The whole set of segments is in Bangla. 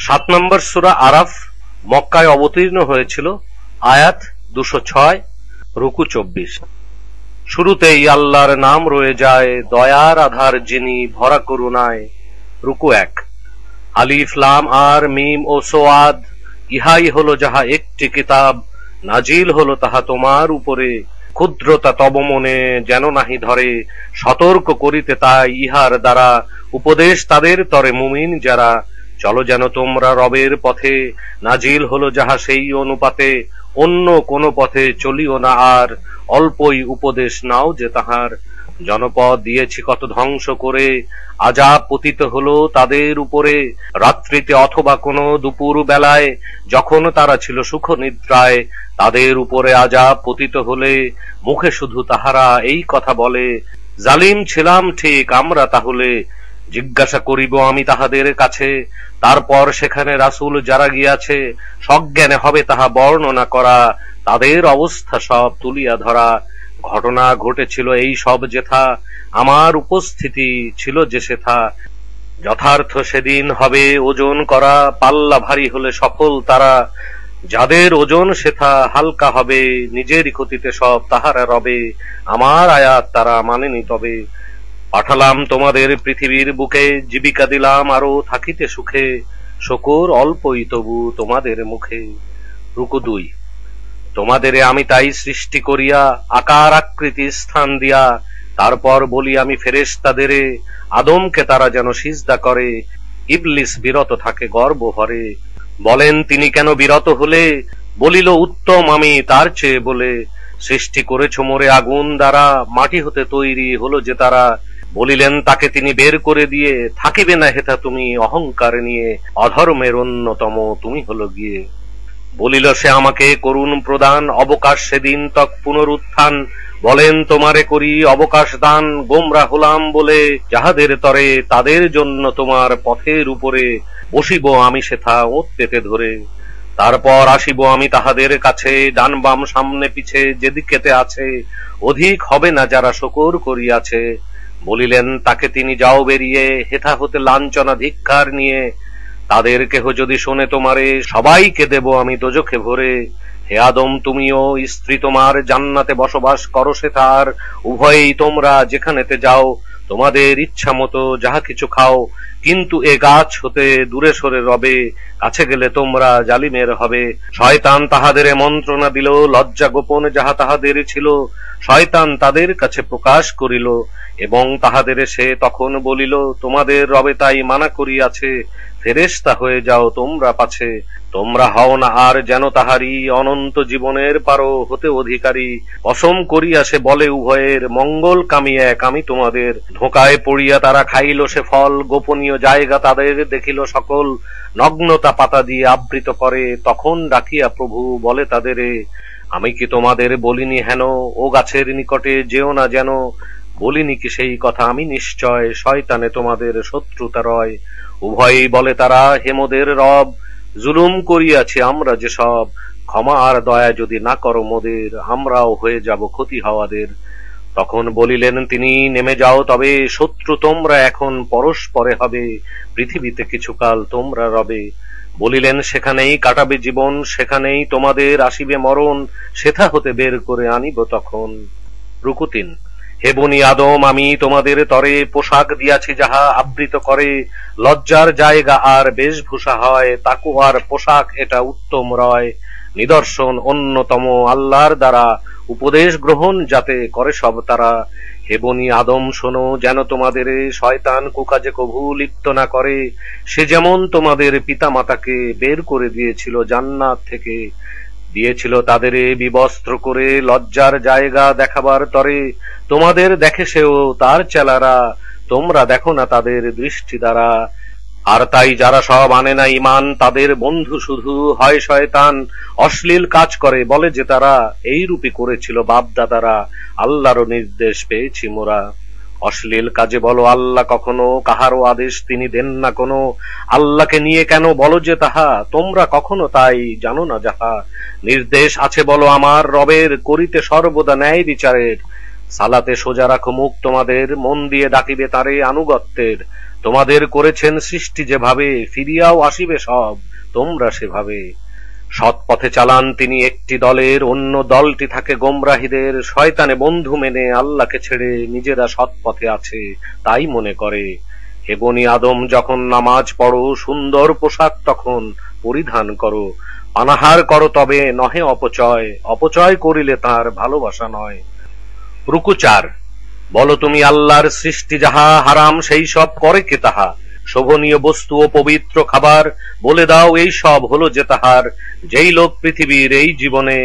7 নম্বর সূরা আরাফ মক্কায় অবতীর্ণ হয়েছিল। আয়াত 206, রুকু 24। শুরুতেই আল্লাহর নাম রয়ে যায়, দয়ার আধার যিনি ভরা করুণায়। রুকু 1। আলিফ লাম আর মিম ও সোয়াদ, ইহাই হলো যাহা একটি কিতাব, নাজিল হলো তাহা তোমার উপরে, ক্ষুদ্রতা তব মনে যেন নাহি ধরে, সতর্ক করিতে তাই ইহার দ্বারা, উপদেশ তাদের তরে মুমিন যারা, চলো যেন তোমরা রবের পথে, নাজিল হলো যাহা সেই অনুপাতে, অন্য কোন পথে চলিও না আর, অল্পই উপদেশ নাও যে তাহার। জনপদ দিয়েছি কত ধ্বংস করে, আযাব পতিত হলো তাদের উপরে, রাত্রিতে অথবা কোন দুপুর বেলায়, যখন তারা ছিল সুখ নিদ্রায়, তাদের উপরে আযাব পতিত হলে, মুখে শুধু তাহারা এই কথা বলে, জালিম ছিলাম ঠিক আমরা তাহলে। জিজ্ঞাসা করিব আমি তাহাদের কাছে, তারপর সেখানে রাসূল যারা গিয়াছে, সজ্ঞানে হবে তাহা বর্ণনা করা, তাদের অবস্থা সব তুলিয়া ধরা। ঘটনা ঘটেছিল এই সব যেথা, আমার উপস্থিতি ছিল যে সেথা, যথার্থ সেদিন হবে ওজন করা, পাল্লা ভারী হলে সফল তারা, যাদের ওজন সেথা হালকা হবে, নিজেরই ক্ষতিতে সব তাহারা রবে, আমার আয়াত তারা মানেনি তবে। পাঠালাম তোমাদের পৃথিবীর বুকে, জীবিকা দিলাম আরো থাকিতে সুখে, শকর অল্পই তবু তোমাদের মুখে। রুকু 2। তোমাদেরে আমি তাই সৃষ্টি করিয়া, আকার আকৃতি স্থান দিয়া, তারপর বলি আমি ফেরেশতাদেরে, আদমকে তারা যেন সিজদা করে, ইবলিস বিরত থাকে গর্ব ভরে। বলেন তিনি কেন বিরত হলে, বলিল উত্তম আমি তার চেয়ে বলে, সৃষ্টি করেছ মোরে আগুন দ্বারা, মাটি হতে তৈরি হলো যে তারা, বলিলেন তাকে তিনি বের করে দিয়ে, থাকিবে না হেথা তুমি অহংকার নিয়ে, অধর্মের অন্যতম তুমি হলো গিয়ে। বলিল সে আমাকে করুণ প্রদান, অবকাশ সেদিন তক পুনরুত্থান, বলেন তোমারে করি অবকাশ দান, গোমরা হলাম বলে যাহাদের তরে, তাদের জন্য তোমার পথের উপরে, বসিব আমি সেথা ওঁত পেতে ধরে। তারপর আসিব আমি তাহাদের কাছে, ডান বাম সামনে পিছে যেদিকেতে আছে, অধিক হবে না যারা শকর করিয়াছে। বলিলেন তাকে তিনি যাও বেরিয়ে, হেথা হতে লাঞ্ছনা ধিক্কার নিয়ে, তাদের কেহ যদি শোনে তোমারে, সবাইকে দেব আমি দোজখে ভরে। হে আদম তুমিও স্ত্রী তোমার জান্নাতে বসবাস করো সেথার, উভয়েই তোমরা যেখানেতে যাও, তোমাদের ইচ্ছা মতো যাহা কিছু খাও, কিন্তু এ গাছ হতে দূরে সরে রবে, কাছে গেলে তোমরা জালিমের হবে। শয়তান তাহাদের মন্ত্রণা দিল, লজ্জা গোপন যাহা তাহাদের ছিল, শয়তান তাদের কাছে প্রকাশ করিল, এবং তাহাদের সে তখন বলিল, তোমাদের রবে তাই মানা করিয়াছে, ফেরেশতা হয়ে যাও তোমরা পাছে, তোমরা হও না আর যেন তাহারি, অনন্ত জীবনের পারো হতে অধিকারী। কসম করিয়া সে বলে উভয়ের, মঙ্গল কামি এক আমি তোমাদের। ধোঁকায় পড়িয়া তারা খাইল সে ফল, গোপনীয় জায়গা তাদের দেখিল সকল, নগ্নতা পাতা দিয়ে আবৃত করে, তখন ডাকিয়া প্রভু বলে তাদেরে, আমি কি তোমাদের বলিনি হেন, ও গাছের নিকটে যেও না যেন, বলিনি কি সেই কথা আমি নিশ্চয়, শয়তানে তোমাদের শত্রুতা রয়। উভয়েই বলে তারা, হে মোদের রব, জুলুম করিয়াছি আমরা যে সব, ক্ষমা আর দয়া যদি না করো মোদের, আমরাও হয়ে যাব ক্ষতি হওয়াদের। তখন বলিলেন তিনি, নেমে যাও তবে, শত্রু তোমরা এখন পরস্পরে হবে, পৃথিবীতে কিছুকাল তোমরা রবে। বলিলেন সেখানেই কাটাবে জীবন, সেখানেই তোমাদের আসিবে মরণ, সেথা হতে বের করে আনিব তখন। রুকু 3। হে বনি আদম আমি তোমাদের তরে, পোশাক দিয়াছি যাহা আবৃত করে, লজ্জার জায়গা আর বেশভূষা হয়, তাকওয়ার পোশাক এটা উত্তম রয়। নিদর্শন অন্যতম আল্লাহর দ্বারা, উপদেশ গ্রহণ যাতে করে সব তারা। হে বনি আদম শোনো, যেন তোমাদের শয়তান কুকাজে কভু লিপ্ত না করে, সে যেমন তোমাদের পিতা মাতাকে বের করে দিয়েছিল জান্নাত থেকে, দিয়েছিল তাদের বিবস্ত্র করে, লজ্জার জায়গা দেখাবার তরে, তোমাদের দেখে সেও তার চেলারা, তোমরা দেখো না তাদের দৃষ্টি দ্বারা। আর তাই যারা সব আনে না ঈমান, তাদের বন্ধু শুধু হয় শয়তান, অশ্লীল কাজ করে বলে যে তারা, এই রূপে করেছিল বাপ দাদারা, আল্লাহর নির্দেশ পেয়েছি মোরা। অশ্লীল কাজে বলো আল্লাহ কখনো, কাহারও আদেশ তিনি দেন না কোনো, আল্লাহকে নিয়ে কেন বলো যে তাহা, তোমরা কখনো তাই জানো না যাহা। নির্দেশ আছে বলো আমার রবের, করিতে সর্বদা ন্যায় বিচারের, সালাতে সোজা রাখো মুখ তোমাদের, মন দিয়ে ডাকিবে তারে আনুগত্যের, তোমাদের করেছেন সৃষ্টি যেভাবে, ফিরিয়াও আসিবে সব তোমরা সেভাবে। সৎ পথে চালান তিনি একটি দলের, অন্য দলটি থাকে গোমরাহীদের। শয়তানে বন্ধু মেনে আল্লাহকে ছেড়ে নিজেরা সৎ পথে আছে তাই মনে করে। হে বনি আদম, যখন নামাজ পড়ো সুন্দর পোশাক তখন পরিধান করো। অনাহার করো তবে নহে অপচয়, অপচয় করিলে তার ভালোবাসা নয়। রুকু 4। বলো তুমি আল্লাহর সৃষ্টি যাহা, হারাম সেই সব করে কে তাহা। শোভনীয় বস্তু ও পবিত্র খাবার, বলে দাও এই সব হলো যে তাহার। যেই লোক পৃথিবীর এই জীবনে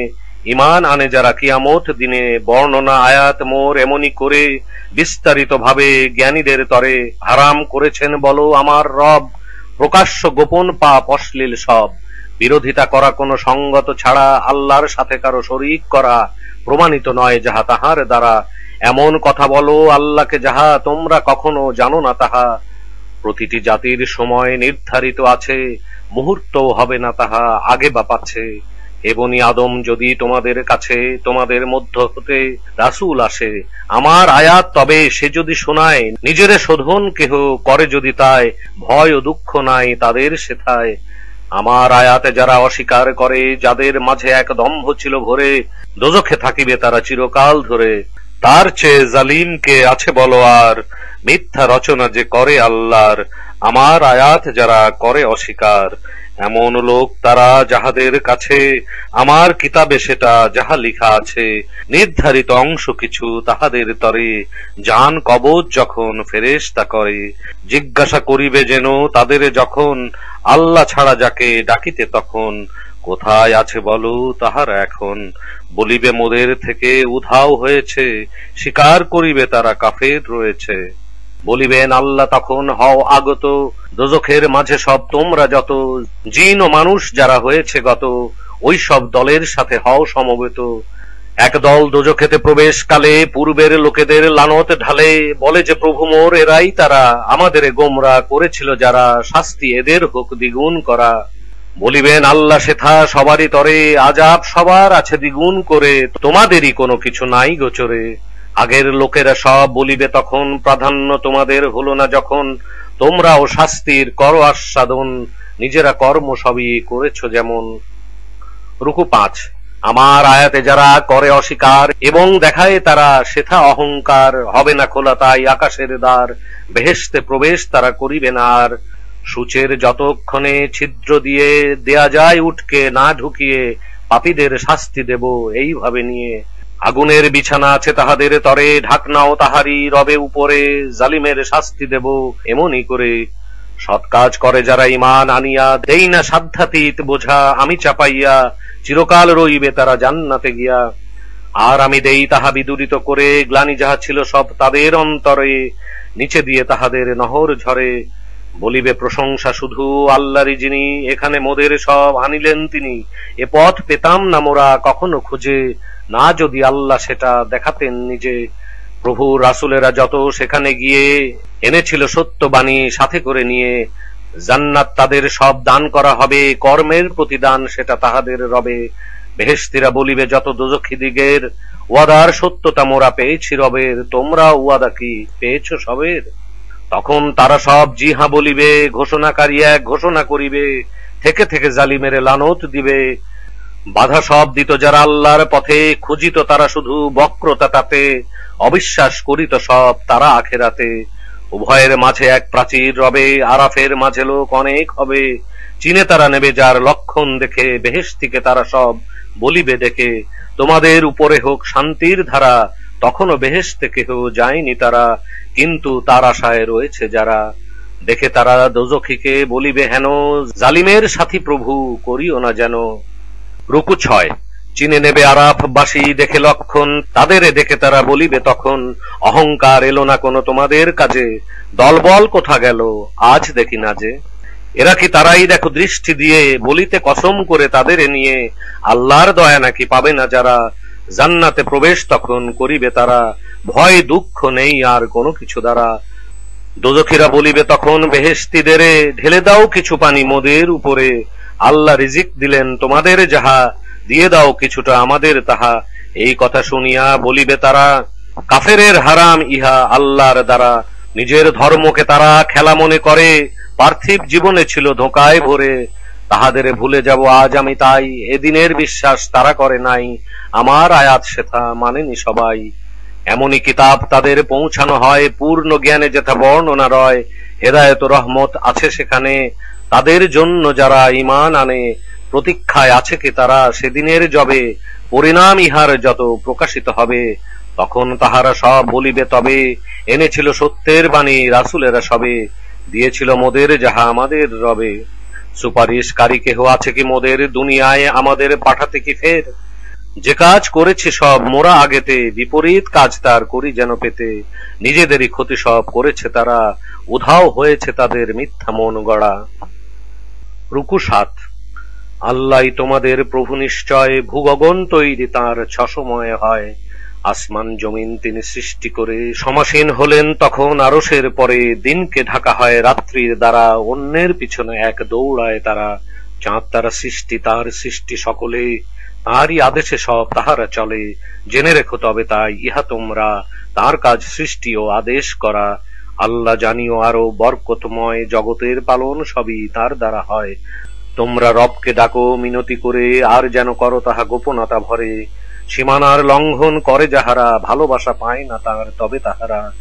ঈমান আনে যারা, কিয়ামত দিনে বর্ণনা আয়াত মোর এমনি করে বিস্তারিত ভাবে জ্ঞানীদের তরে। হারাম করেছেন বলো আমার রব, প্রকাশ্য গোপন পাপ অশ্লীল সব। বিরোধিতা করা কোনো সঙ্গত ছাড়া, আল্লাহর সাথে কারো শরীক করা প্রমাণিত নয় যাহা তাহার দ্বারা। এমন কথা বলো আল্লাহকে যাহা তোমরা কখনো জানো না তাহা। প্রতিটি জাতির সময় নির্ধারিত আছে, মুহূর্তও হবে না তাহা আগে বা পাছে। হে বনি আদম, যদি তোমাদের কাছে তোমাদের মধ্য হতে রাসূল আসে আমার আয়াত, তবে সে যদি শোনায় নিজেরে শোধন কেহ করে যদি তাই, ভয় ও দুঃখ নাই তাদের সেথায়। আমার আয়াতে যারা অস্বীকার করে, যাদের মাঝে এক দম্ভ ছিল ভরে, দোজখে থাকিবে তারা চিরকাল ধরে। তার চেয়ে জালিম কে আছে বলো আর, মিথ্যা রচনা যে করে আল্লাহর। আমার আয়াত যারা করে অস্বীকার, এমন লোক তারা যাহাদের কাছে আমার কিতাবে সেটা যাহা লিখা আছে। নির্ধারিত অংশ কিছু তাহাদের তরে, জান কবজ যখন ফেরেশতা করে। জিজ্ঞাসা করিবে যেন তাদের যখন, আল্লাহ ছাড়া যাকে ডাকিতে তখন। কোথায় আছে বলো তাহারা এখন, বলিবে মোদের থেকে উধাও হয়েছে। স্বীকার করিবে তারা কাফের রয়েছে। বলিবেন আল্লাহ তখন, হও আগত দোজখের মাঝে সব তোমরা যত। জিন ও মানুষ যারা হয়েছে গত, ওই সব দলের সাথে হও সমবেত। এক দল দোজখেতে প্রবেশ কালে পূর্বের লোকেদের লানত ঢালে, বলে যে প্রভু মোর এরাই তারা, আমাদের গোমরা করেছিল যারা, শাস্তি এদের হোক দ্বিগুণ করা। বলিবেন আল্লাহ সেথা সবারই তরে, আযাব সবার আছে দ্বিগুণ করে, তোমাদেরই কোনো কিছু নাই গোচরে। আগের লোকেরা সব বলিবে তখন, প্রাধান্য তোমাদের হলো না যখন। তোমরাও শাস্তির করো আস্বাদন, নিজেরা কর্ম সবই করেছ যেমন। রুকু 5। আমার আয়াতে যারা করে অস্বীকার এবং দেখায় তারা সেথা অহংকার, হবে না খোলা তাই আকাশের দ্বার, বেহেশতে প্রবেশ তারা করিবে না আর। সূচের যতক্ষণে ছিদ্র দিয়ে দেয়া যায় উঠকে না ঢুকিয়ে, পাপীদের শাস্তি দেব এইভাবে নিয়ে। আগুনের বিছানা আছে তাহাদের তরে, ঢাকনাও তাহারি রবে উপরে, জালিমের শাস্তি দেব এমনি করে। সৎ কাজ করে যারা ঈমান আনিয়া, দেই না সাধ্যাতীত বোঝা আমি চাপাইয়া, চিরকাল রইবে তারা জান্নাতে গিয়া। আর আমি দেই তাহা বিদূরিত করে, গ্লানি যাহা ছিল সব তাদের অন্তরে, নিচে দিয়ে তাহাদের নহর ঝরে। বলিবে প্রশংসা শুধু আল্লাহরই যিনি, এখানে মোদের সব আনিলেন তিনি। এ পথ পেতাম না মোরা কখনো খুঁজে, না যদি আল্লাহ সেটা দেখাতেন নিজে। প্রভু রাসূলেরা যত সেখানে গিয়ে, এনেছিল সত্যবাণী সাথে করে নিয়ে। জান্নাত তাদের সব দান করা হবে, কর্মের প্রতিদান সেটা তাহাদের রবে। বেহেশতীরা বলিবে যত দোজখী দিগের, ওয়াদার সত্যতা মোরা পেয়েছি রবের, তোমরা ওয়াদা কি পেয়েছ সবের। তখন তারা সব জি হাঁ বলিবে, ঘোষণাকারী এক ঘোষণা করিবে, থেকে থেকে জালিমের লানত দিবে। বাধা সব দিত যারা আল্লাহর পথে, খুঁজিত তারা শুধু বক্রতা তাতে, অবিশ্বাস করিত সব তারা আখেরাতে। উভয়ের মাঝে এক প্রাচীর রবে, আরাফের মাঝে লোক অনেক হবে। চিনে তারা নেবে যার লক্ষণ দেখে, বেহেশতীকে তারা সব বলিবে ডেকে। তোমাদের উপরে হোক শান্তির ধারা, তখনও বেহেশতে কেহ যায়নি তারা, কিন্তু তার আশায় রয়েছে যারা। দেখে তারা দোজখীকে বলিবে হেন, জালিমের সাথী প্রভু করিও না যেন। রুকু 6। চিনে নেবে আরাফবাসী দেখে লক্ষণ, তাদের দেখে তারা বলিবে তখন, অহংকার এলো না কোনো তোমাদের কাজে, দলবল কোথা গেল আজ দেখি না যে। এরা কি তারাই দেখো দৃষ্টি দিয়ে, বলিতে কসম করে তাদের নিয়ে, আল্লাহর দয়া নাকি পাবে না যারা। জান্নাতে প্রবেশ তখন করিবে তারা, ভয় দুঃখ নেই আর কোনো কিছু দ্বারা। দোজখীরা বলিবে তখন বেহেশতীদের, ঢেলে দাও কিছু পানি মোদের উপরে। আল্লাহ রিজিক দিলেন তোমাদের যাহা, দিয়ে দাও কিছুটা আমাদের তাহা। এই কথা শুনিয়া বলিবে তারা, কাফেরের হারাম ইহা আল্লাহর দ্বারা। নিজের ধর্মকে তারা খেলা মনে করে, পার্থিব জীবনে ছিল ধোঁকায় ভরে। তাহাদের ভুলে যাব আজ আমি তাই, এদিনের বিশ্বাস তারা করে নাই, আমার আয়াত সেথা মানেনি সবাই। এমনই কিতাব তাদের পৌঁছানো হয়, পূর্ণ জ্ঞানে যেথা বর্ণনা রয়। হেদায়েত রহমত আছে সেখানে তাদের জন্য যারা ঈমান আনে। প্রতীক্ষায় আছে কি তারা সেদিনের যবে, পরিণাম ইহার যত প্রকাশিত হবে। তখন তাহারা সব বলিবে তবে, এনেছিল সত্যের বাণী রাসূলেরা সবে, দিয়েছিল মোদের যাহা আমাদের রবে। সুপারিশকারী কেহ আছে কি মোদের দুনিয়ায় আমাদের পাঠাতে কি ফের? যে কাজ করেছে সব মোরা আগেতে, বিপরীত কাজ তার করি যেন পেতে। নিজেদেরই ক্ষতি সব করেছে তারা, উধাও হয়েছে তাদের মিথ্যা মন গড়া। রুকু ৭। আল্লাহই তোমাদের প্রভু নিশ্চয়, ভূগগন তৈরি তাঁর ছসময় হয়। আসমান জমিন তিনি সৃষ্টি করে সমাসীন হলেন তখন আরশের পরে। দিনকে ঢাকা হয় রাত্রির দ্বারা, অন্যের পিছনে এক দৌড়ায় তারা। চাঁদ তারা সৃষ্টি তার সৃষ্টি সকলে, তাঁরই আদেশে সব তাহারা চলে। জেনে রেখো তবে তাই ইহা তোমরা, তার কাজ সৃষ্টি ও আদেশ করা। আল্লাহ জানিও আরো বরকতময়, জগতের পালন সবই তার দ্বারা হয়। তোমরা রবকে ডাকো মিনতি করে, আর যেন করো তাহা গোপনতা ভরে। সীমানার লঙ্ঘন করে যাহারা, ভালোবাসা পায় না তার তবে তাহারা।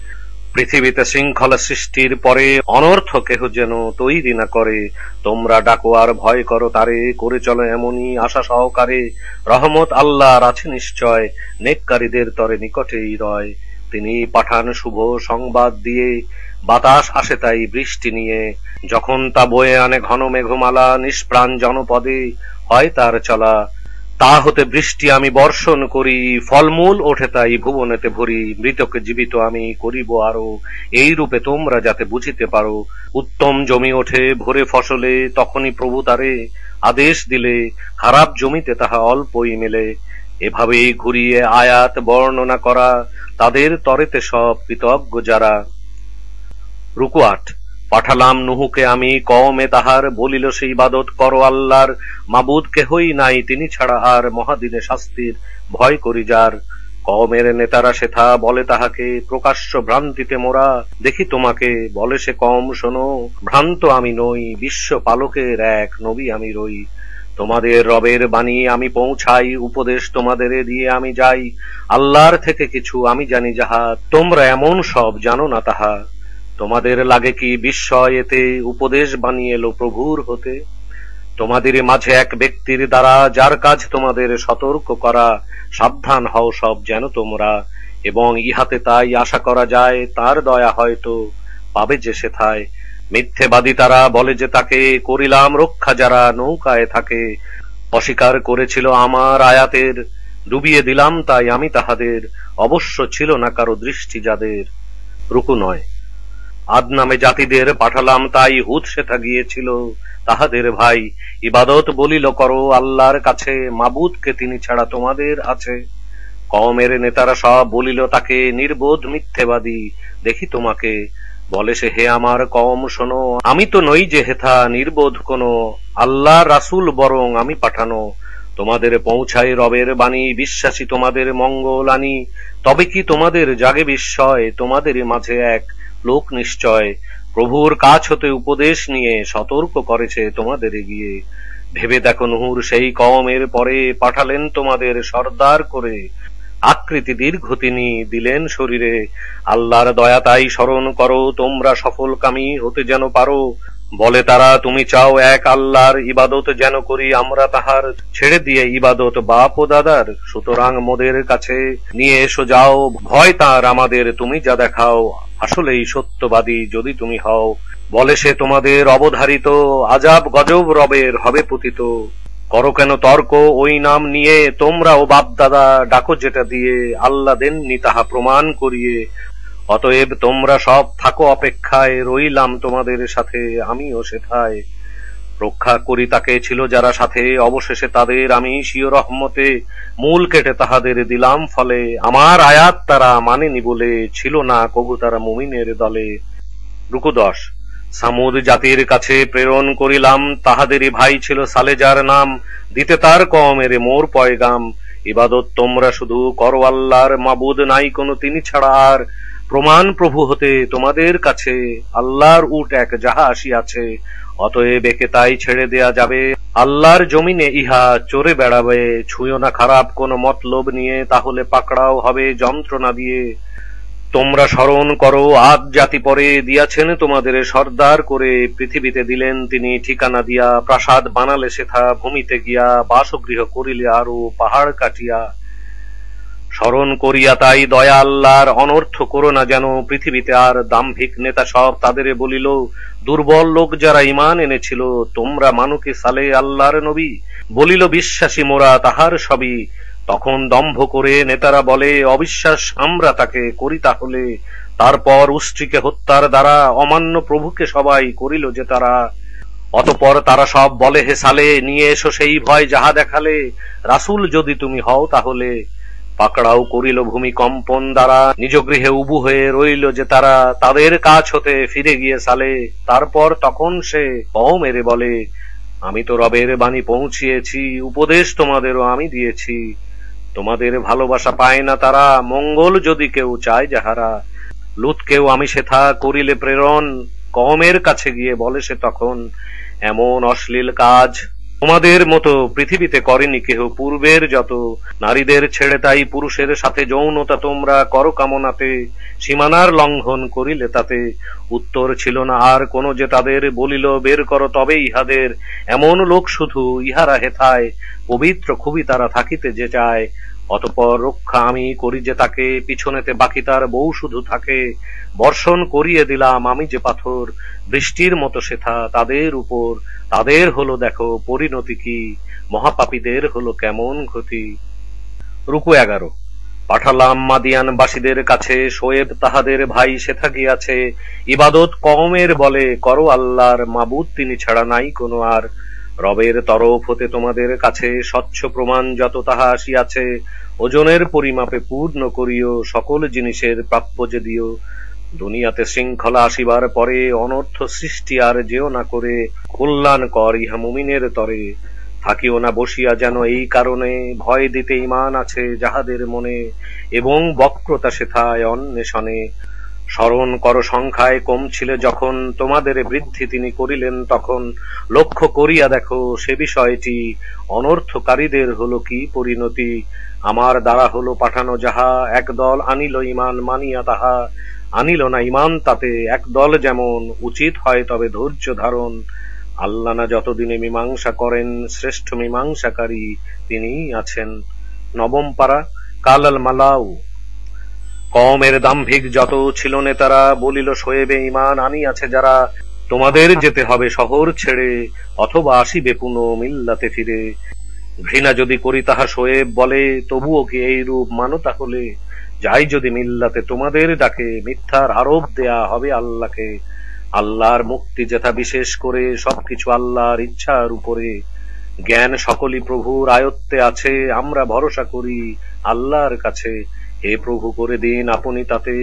পৃথিবীতে শৃঙ্খলা সৃষ্টির পরে, অনর্থ কেহ যেন তৈরি না করে। তোমরা ডাকো আর ভয় করো তারে, করে চলো এমনই আশা সহকারে। রহমত আল্লাহর আছে নিশ্চয়, নেককারীদের তরে নিকটেই রয়। তিনি পাঠান শুভ সংবাদ দিয়ে, বাতাস আসে তাই বৃষ্টি নিয়ে। যখন তা বয়ে আনে ঘন মেঘমালা, নিষ্প্রাণ জনপদে হয় তার চলা। তা হতে বৃষ্টি আমি বর্ষণ করি, ফলমূল ওঠে তাই ভুবনেতে ভরি। মৃতকে জীবিত আমি করিব আরো, এই রূপে তোমরা যাতে বুঝিতে পারো। উত্তম জমি ওঠে ভরে ফসলে, তখনই প্রভু তারে আদেশ দিলে। খারাপ জমিতে তাহা অল্পই মেলে। এভাবেই ঘুরিয়ে আয়াত বর্ণনা করা, তাদের তরেতে সব কৃতজ্ঞ যারা। রুকু ৮। পাঠালাম নুহুকে আমি কওমে তাহার, বলিল সে ইবাদত করো আল্লাহর। মাবুদ কেহই নাই তিনি ছাড়া আর, মহাদিনে শাস্তির ভয় করি যার। কওমের নেতারা সেথা বলে তাহাকে, প্রকাশ্য ভ্রান্তিতে মোরা দেখি তোমাকে। বলে সে কওম শোনো, ভ্রান্ত আমি নই, বিশ্ব পালকের এক নবী আমি রই। তোমাদের রবের বাণী আমি পৌঁছাই, উপদেশ তোমাদের দিয়ে আমি যাই। আল্লাহর থেকে কিছু আমি জানি যাহা, তোমরা এমন সব জানো না তাহা। তোমাদের লাগে কি বিস্ময় এতে, উপদেশ বানিয়ে এলো প্রভুর হতে। তোমাদের মাঝে এক ব্যক্তির দ্বারা, যার কাজ তোমাদের সতর্ক করা। সাবধান হও সব যেন তোমরা, এবং ইহাতে তাই আশা করা যায়, তার দয়া হয়তো পাবে যে সেথায়। মিথ্যেবাদী তারা বলে যে তাকে, করিলাম রক্ষা যারা নৌকায় থাকে। অস্বীকার করেছিল আমার আয়াতের, ডুবিয়ে দিলাম তাই আমি তাহাদের। অবশ্য ছিল না কারো দৃষ্টি যাদের। রুকু ৯। আদ নামে জাতিদের পাঠালাম তাই, হুদ সেথা গিয়েছিল তাহাদের ভাই। ইবাদত বলিল করো আল্লাহর কাছে, মাবুদকে তিনি ছাড়া তোমাদের আছে। কওমের নেতারা সব বলিল তাকে, নির্বোধ মিথ্যেবাদী দেখি তোমাকে। বলে সে, হে আমার কওম শোনো, আমি তো নই যে হেথা নির্বোধ কোনো, আল্লাহ রাসূল বরং আমি পাঠানো। তোমাদের পৌঁছায় রবের বাণী, বিশ্বাসী তোমাদের মঙ্গল আনি। তবে কি তোমাদের জাগে বিস্ময়, তোমাদেরই মাঝে এক লোক নিশ্চয়। প্রভুর কাছ হতে উপদেশ নিয়ে, সতর্ক করেছে তোমাদের গিয়ে। ভেবে দেখো নুহুর সেই কওমের পরে, পাঠালেন তোমাদের সর্দার করে। আকৃতি দীর্ঘ তিনি দিলেন শরীরে। আল্লাহর দয়া তাই স্মরণ করো, তোমরা সফলকামী হতে যেন পারো। বলে তারা, তুমি চাও এক আল্লাহর, ইবাদত যেন করি আমরা তাহার। ছেড়ে দিয়ে ইবাদত বাপ ও দাদার, সুতরাং মোদের কাছে নিয়ে এসো যাও। ভয় তার আমাদের তুমি যা দেখাও, আসলেই সত্যবাদী যদি তুমি হও। বলে সে, তোমাদের অবধারিত আজাব গজব রবের হবে পতিত। করো কেন তর্ক ওই নাম নিয়ে, তোমরা ও বাপ দাদা ডাকো যেটা দিয়ে। আল্লাহ দেননি তাহা প্রমাণ করিয়ে। অতএব তোমরা সব থাকো অপেক্ষায়, রইলাম তোমাদের সাথে আমিও সেথায়। রক্ষা করি তাকে ছিল যারা সাথে, অবশেষে তাদের আমি স্বীয় রহমতে মূল কেটে তাহাদের দিলাম ফলে। আমার আয়াত তারা মানেনি বলে, ছিল না কবু তারা মুমিনের দলে। রুকু ১০। সামুদ জাতির কাছে প্রেরণ করিলাম, তাহাদেরই ভাই ছিল সালে যার নাম। দিতে তার কওমের মোর পয়গাম, ইবাদত তোমরা শুধু করো আল্লাহর, মাবুদ নাই কোনো তিনি ছাড়া আর। প্রমাণ প্রভু হতে তোমাদের কাছে আল্লাহর উট এক যাহা আসিয়াছে, অতএব একে তাই ছেড়ে দেয়া যাবে। আল্লাহর জমিনে ইহা চড়ে বেড়াবে, ছুঁয়ো না খারাপ কোন মতলব নিয়ে, তাহলে পাকড়াও হবে যন্ত্রণা দিয়ে। তোমরা স্মরণ করো আদ জাতি পরে দিয়াছেন তোমাদের সর্দার করে, পৃথিবীতে দিলেন তিনি ঠিকানা দিয়া, প্রাসাদ বানালে সেথা ভূমিতে গিয়া, বাসগৃহ করিলে আরো পাহাড় কাটিয়া। স্মরণ করিয়া তাই দয়া আল্লাহর, অনর্থ করো না যেন পৃথিবীতে আর। দাম্ভিক নেতা সব তাদের বলিল, দুর্বল লোক যারা ঈমান এনেছিল, তোমরা মানো কি সালে আল্লাহর নবী? বলিল বিশ্বাসী মোরা তাহার সবই। তখন দম্ভ করে নেতারা বলে, অবিশ্বাস আমরা তাকে করি তাহলে। তারপর উষ্ট্রীকে হত্যার দ্বারা অমান্য প্রভুকে সবাই করিল যে তারা। অতঃপর তারা সব বলে, হে সালে, নিয়ে এসো সেই ভয় যাহা দেখালে, রাসূল যদি তুমি হও তাহলে। পাকড়াও করিল ভূমিকম্পন দ্বারা, নিজ গৃহে উবু হয়ে রইল যে তারা। তাদের কাছ হতে ফিরে গিয়ে সালে, তারপর তখন সে মেরে বলে, আমি তো রবের বাণী পৌঁছিয়েছি, উপদেশ তোমাদেরও আমি দিয়েছি। তোমাদের ভালোবাসা পায় না তারা, মঙ্গল যদি কেউ চায় যাহারা। লুতকেও আমি সেথা করিলে প্রেরণ, কওমের কাছে গিয়ে বলে সে তখন, এমন অশ্লীল কাজ তোমাদের মতো পৃথিবীতে করেনি কেহ পূর্বের যত। নারীদের ছেড়ে তাই পুরুষের সাথে যৌনতা তোমরা করো কামনাতে, সীমানার লঙ্ঘন করিলে তাতে। উত্তর ছিল না আর কোন যে তাদের, বলিল বের করো তবে ইহাদের। এমন লোক শুধু ইহারা হেথায়, পবিত্র খুবই তারা থাকিতে যে চায়। অতঃপর রক্ষা আমি করি যে তাকে, পিছনেতে বাকি তার বউ শুধু থাকে। বর্ষণ করিয়ে দিলাম আমি যে পাথর, বৃষ্টির মতো সেথা তাদের উপর। তাদের হলো দেখো পরিণতি কি, মহাপাপীদের হলো কেমন ক্ষতি। রুকু 11। পাঠালাম মাদিয়ান বাসীদের কাছে, শোয়েব তাহাদের ভাই সেথা গিয়াছে। ইবাদত কওমের বলে করো আল্লাহর, মাবুদ তিনি ছাড়া নাই কোনো আর। রবের তরফ হতে তোমাদের কাছে স্বচ্ছ প্রমাণ যত তাহা আসিয়াছে। ওজনের পরিমাপে পূর্ণ করিও, সকল জিনিসের প্রাপ্য যে দিও। দুনিয়াতে শৃঙ্খলা আসিবার পরে, অনর্থ সৃষ্টি আর যেও না করে। কল্যাণ কর ইহা মুমিনের তরে, থাকিও না বসিয়া যেন এই কারণে। ভয় দিতে ঈমান আছে যাহাদের মনে, এবং বক্রতা সেথায় অন্বেষণে। স্মরণ কর সংখ্যায় কম ছিল যখন, তোমাদের বৃদ্ধি তিনি করিলেন তখন। লক্ষ্য করিয়া দেখো সে বিষয়টি, অনর্থকারীদের হলো কি পরিণতি। আমার দ্বারা হলো পাঠানো যাহা, একদল আনিল ঈমান মানিয়া তাহা। আনিল না ঈমান তাতে একদল যেমন, উচিত হয় তবে ধৈর্য ধারণ। আল্লাহ না যতদিনে মীমাংসা করেন, শ্রেষ্ঠ মীমাংসাকারী তিনিই আছেন। নবম পারা। কালাল মালাউ। কওমের দাম্ভিক যত ছিল নেতারা, বলিল শোয়েবে ঈমান আনিয়াছে যারা। তোমাদের যেতে হবে শহর ছেড়ে, অথবা আসিবে পুনঃ মিল্লাতে ফিরে। ঘৃণা যদি করি তাহা শোয়েব বলে, তবুও কি এই রূপ মানো তাহলে। যাই যদি মিল্লাতে তোমাদের ডাকে, মিথ্যার আরোপ দেয়া হবে আল্লাহকে। আল্লাহর মুক্তি যেথা বিশেষ করে, সবকিছু আল্লাহর ইচ্ছার উপরে। জ্ঞান সকলই প্রভুর আয়ত্তে আছে, আমরা ভরসা করি আল্লাহর কাছে। হে প্রভু করে দিন আপনি তাতে,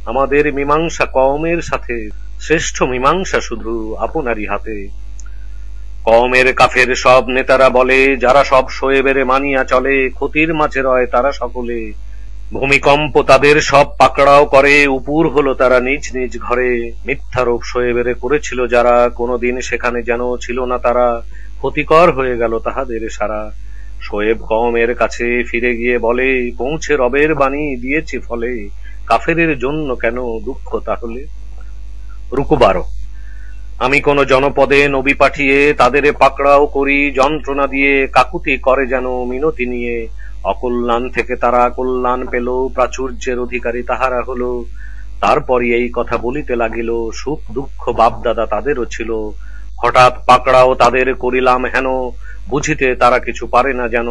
আমাদের মীমাংসা কওমের সাথে। শ্রেষ্ঠ মীমাংসা শুধু আপনারই হাতে। কওমের কাফের সব নেতারা বলে, যারা সব শোয়েবের মানিয়া চলে, ক্ষতির মাঝে রয় তারা সকলে। ভূমিকম্প তাদের সব পাকড়াও করে, উপুর হলো তারা নিজ নিজ ঘরে। মিথ্যারোপ শোয়েবের করেছিল যারা, কোনদিন সেখানে যেন ছিল না তারা। ক্ষতিকর হয়ে গেল তাহাদের সারা। শোয়েব কওমের কাছে ফিরে গিয়ে বলে, পৌঁছে রবের বাণী দিয়েছি ফলে। কাফেরের জন্য কেন দুঃখ তাহলে। রুকু 12। আমি কোন জনপদে নবী পাঠিয়ে, তাদের পাকড়াও করি যন্ত্রণা দিয়ে। কাকুতি করে যেন মিনতি নিয়ে, অকল্যাণ থেকে তারা কল্যাণ পেল। প্রাচুর্যের অধিকারী তাহারা হলো। তারপরই এই কথা বলিতে লাগিল, সুখ দুঃখ বাপদাদা তাদেরও ছিল। হঠাৎ পাকড়াও তাদের করিলাম হেন, বুঝিতে তারা কিছু পারে না যেন।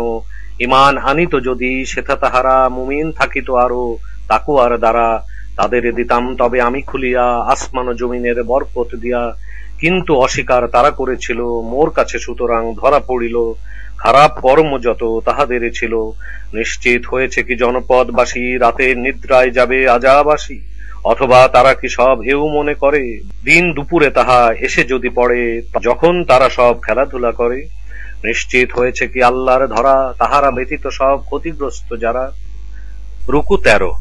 ঈমান আনিত যদি সেথা তাহারা, মুমিন থাকিত আরো তাকওয়ার দ্বারা। তাদের দিতাম তবে আমি খুলিয়া, আসমান ও জমিনের বরকত দিয়া। কিন্তু অস্বীকার তারা করেছিল, মোর কাছে সুতরাং ধরা পড়িল। খারাপ কর্ম যত তাহাদের ছিল। নিশ্চিত হয়েছে কি জনপদবাসী, রাতের নিদ্রায় যাবে আজাবাসী। অথবা তারা কি সব হেউ মনে করে, দিন দুপুরে তাহা এসে যদি পড়ে, যখন তারা সব খেলাধুলা করে। নিশ্চিত হয়েছে কি আল্লাহর ধরা, তাহারা ব্যতীত সব ক্ষতিগ্রস্ত যারা। রুকু 13।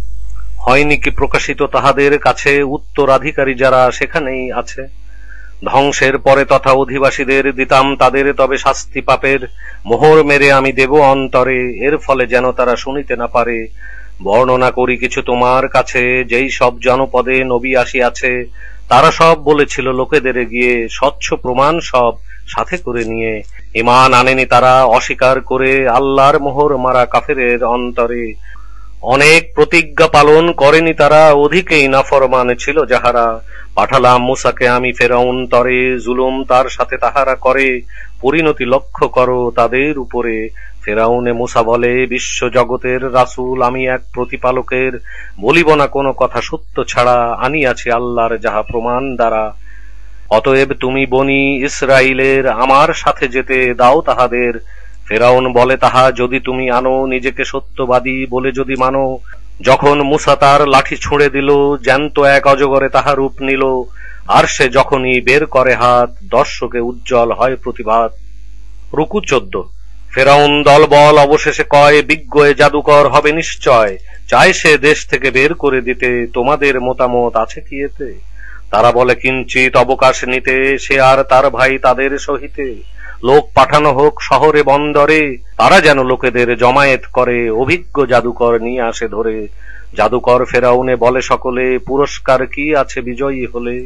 হয়নি কি প্রকাশিত তাহাদের কাছে উত্তরাধিকারী যারা সেখানেই আছে? ধ্বংসের পরে তথা অধিবাসীদের দিতাম তাদের তবে শাস্তি পাপের, মোহর মেরে আমি দেব অন্তরে, এর ফলে যেন তারা শুনিতে না পারে। বর্ণনা করি কিছু তোমার কাছে, যেই সব জনপদে নবী আসিয়াছে, তারা সব বলেছিল লোকেদের গিয়ে, স্বচ্ছ প্রমাণ সব সাথে করে নিয়ে। ঈমান আনেনি তারা, অস্বীকার করে আল্লাহর মোহর মারা কাফেরের অন্তরে। অনেক প্রতিজ্ঞা পালন করেনি তারা, অধিকেই নাফরমান ছিল যাহারা। পাঠালাম মুসাকে আমি ফেরাউন তরে, জুলুম তার সাথে তাহারা করে, পরিণতি লক্ষ্য করো তাদের উপরে। ফেরাউনে মুসা বলে, বিশ্ব জগতের রাসূল আমি এক প্রতিপালকের, বলিব না কোনো কথা সত্য ছাড়া, আনিয়াছি আল্লাহর যাহা প্রমাণ দ্বারা। অতএব তুমি বনি ইসরাইলের আমার সাথে যেতে দাও তাহাদের। ফেরাউন বলে, তাহা যদি তুমি আনো, নিজেকে সত্যবাদী বলে যদি মানো। যখন মুসা তার লাঠি ছুঁড়ে দিল, জ্যান্ত এক অজগরে তাহা রূপ নিল, আর সে যখনই বের করে হাত, দর্শকে উজ্জ্বল হয় প্রতিভাত। রুকু 14। ফেরাউন দলবল অবশেষে কয়, বিজ্ঞ এ জাদুকর হবে নিশ্চয়, চায় সে দেশ থেকে বের করে দিতে, তোমাদের মতামত আছে কি এতে? তারা বলে, কিঞ্চিত অবকাশ নিতে, সে আর তার ভাই তাদের সহিতে। লোক পাঠানো হোক শহরে বন্দরে, তারা যেন লোকেদের জমায়েত করে, অভিজ্ঞ জাদুকর নিয়ে আসে ধরে। জাদুকর ফেরাউনে বলে সকলে, পুরস্কার কি আছে বিজয়ী হলে?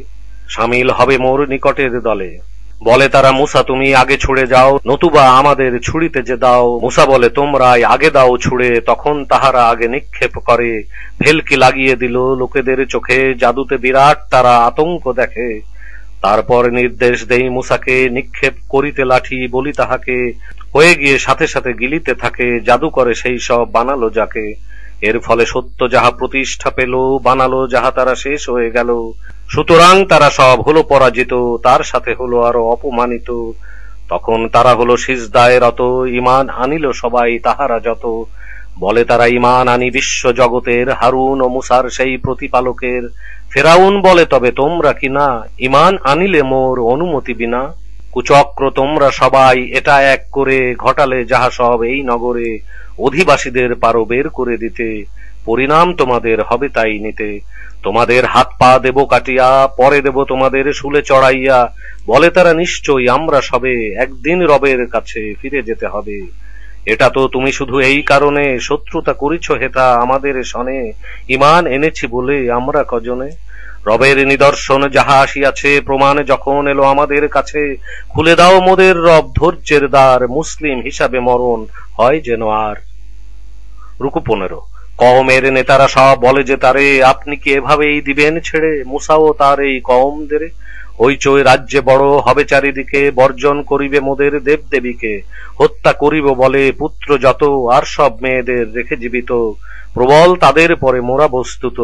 শামিল হবে মোর নিকটের দলে। বলে তারা, মুসা তুমি আগে ছুড়ে যাও, নতুবা আমাদের ছুড়িতে যে দাও। মুসা বলে, তোমরাই আগে দাও ছুড়ে, তখন তাহারা আগে নিক্ষেপ করে। ভেলকি লাগিয়ে দিল লোকেদের চোখে, জাদুতে বিরাট তারা আতঙ্ক দেখে। তারপর নির্দেশ দেই মুসাকে, নিক্ষেপ করিতে লাঠি, বলি তাহাকে, হয়ে গিয়ে সাথে সাথে গিলিতে থাকে, জাদু করে সেই সব বানালো যাকে। এর ফলে সত্য যাহা প্রতিষ্ঠা পেল, বানালো যাহা তারা শেষ হয়ে গেল। সুতরাং তারা সব হলো পরাজিত, তার সাথে হলো আরো অপমানিত। তখন তারা হলো সিজদায় রত, ঈমান আনিল সবাই তাহারা যত। বলে তারা, ঈমান আনি বিশ্ব জগতের, হারুন ও মুসার সেই প্রতিপালকের। ফেরাউন বলে, তবে তোমরা কি না, ঈমান আনিলে মোর অনুমতি বিনা? কুচক্র তোমরা সবাই এটা এক করে, ঘটালে যাহা সব এই নগরে, অধিবাসীদের পারো বের করে দিতে, পরিণাম তোমাদের হবে তাই নিতে। তোমাদের হাত পা দেব কাটিয়া, পরে দেব তোমাদের শুলে চড়াইয়া। বলে তারা, নিশ্চয়ই আমরা সবে একদিন রবের কাছে ফিরে যেতে হবে। এটা তো তুমি শুধু এই কারণে শত্রুতা করিছ হেতা আমাদের সনে, ঈমান এনেছি বলে আমরা কজনে। রবের নিদর্শন যাহা আসিয়াছে, প্রমাণ যখন এলো আমাদের কাছে, খুলে দাও মোদের রব ধৈর্যের দ্বার, মুসলিম হিসাবে মরণ হয় যেন আর। রুকু 15। কওমের নেতারা সব বলে যে তারে, আপনি কি এভাবেই দিবেন ছেড়ে, মুসাও তার এই কওমদের? হইচই রাজ্যে বড় হবে চারিদিকে, বর্জন করিবে মোদের দেবদেবীকে। হত্যা করিব বলে পুত্র যত, আর সব মেয়েদের রেখে জীবিত, প্রবল তাদের পরে মোরা বস্তুত।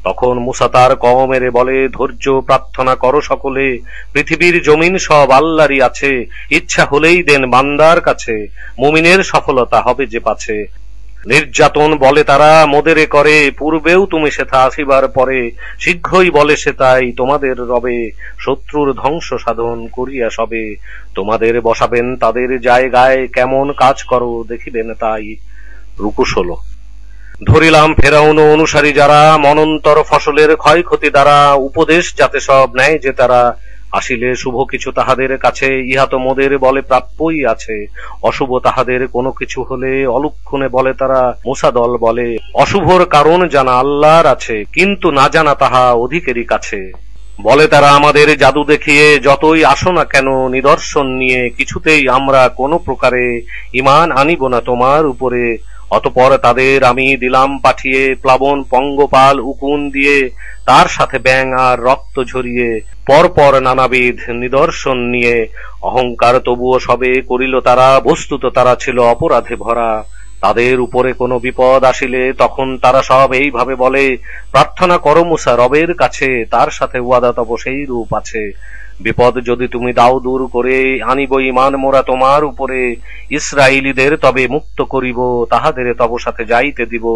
তখন মুসা তার কওমের বলে, ধৈর্য প্রার্থনা করো সকলে, পৃথিবীর জমিন সব আল্লাহরই আছে, ইচ্ছা হলেই দেন বান্দার কাছে, মুমিনের সফলতা হবে যে পাছে। নির্যাতন বলে তারা মোদেরে করে, পূর্বেও তুমি সেথা আসিবার পরে, শীঘ্রই বলে সে তাই তোমাদের রবে, শত্রুর ধ্বংস সাধন করিয়া সবে। তোমাদের বসাবেন তাদের জায়গায়, কেমন কাজ করো দেখিবেন তাই। রুকু 16। ধরিলাম ফেরাউন অনুসারী যারা, মনন্তর ফসলের ক্ষয়ক্ষতি দ্বারা, উপদেশ যাতে সব নেয় যে তারা। আসিলে শুভ কিছু তাহাদের কাছে, ইহা তো মোদের বলে প্রাপ্যই আছে। অশুভ তাহাদের কোনো কিছু হলে, অলক্ষণে বলে তারা, মুসা দল বলে, অশুভর কারণ জানা আল্লাহর আছে, কিন্তু না জানা তাহা অধিকেরই কাছে। বলে তারা, আমাদের জাদু দেখিয়ে যতই আসো না কেন নিদর্শন নিয়ে, কিছুতেই আমরা কোনো প্রকারে ঈমান আনিব না তোমার উপরে। অতঃপর তাদের আমি দিলাম পাঠিয়ে, প্লাবন পঙ্গপাল উকুন দিয়ে, তার সাথে ব্যাঙ আর রক্ত ঝরিয়ে, পরপর নানাবিধ নিদর্শন নিয়ে। অহংকার তবুও সবে করিল তারা, বস্তুত তারা ছিল অপরাধে ভরা। তাদের উপরে কোনো বিপদ আসিলে তখন তারা সব এইভাবে বলে, প্রার্থনা করো মুসা রবের কাছে, তার সাথে ওয়াদা তব সেই রূপ আছে। বিপদ যদি তুমি দাও দূর করে, আনিব ঈমান মোরা তোমার উপরে। ইসরায়েলীদের তবে মুক্ত করিব, তাহাদের তব সাথে যাইতে দিব।